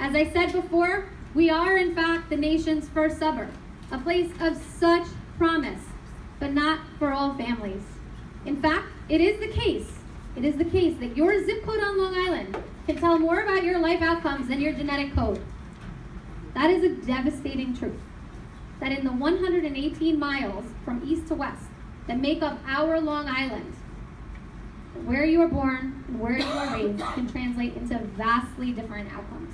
As I said before, we are in fact the nation's first suburb, a place of such promise, but not for all families. In fact, it is the case that your zip code on Long Island can tell more about your life outcomes than your genetic code. That is a devastating truth, that in the 118 miles from east to west that make up our Long Island, where you were born and where you were raised can translate into vastly different outcomes.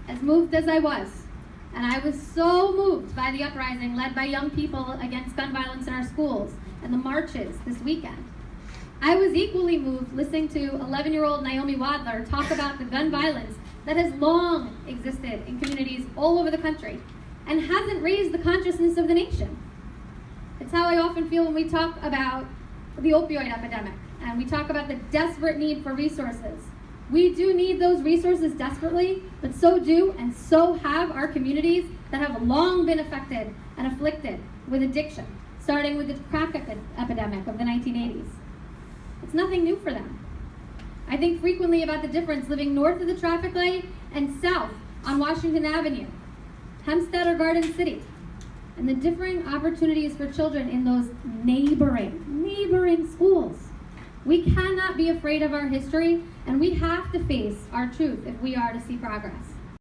As moved as I was, and I was so moved by the uprising led by young people against gun violence in our schools and the marches this weekend, I was equally moved listening to 11-year-old Naomi Wadler talk about the gun violence that has long existed in communities all over the country and hasn't raised the consciousness of the nation. It's how I often feel when we talk about the opioid epidemic and we talk about the desperate need for resources. We do need those resources desperately, but so do and so have our communities that have long been affected and afflicted with addiction, starting with the crack epidemic of the 1980s. It's nothing new for them. I think frequently about the difference living north of the traffic light and south on Washington Avenue, Hempstead or Garden City, and the differing opportunities for children in those neighboring schools. We cannot be afraid of our history, and we have to face our truth if we are to see progress.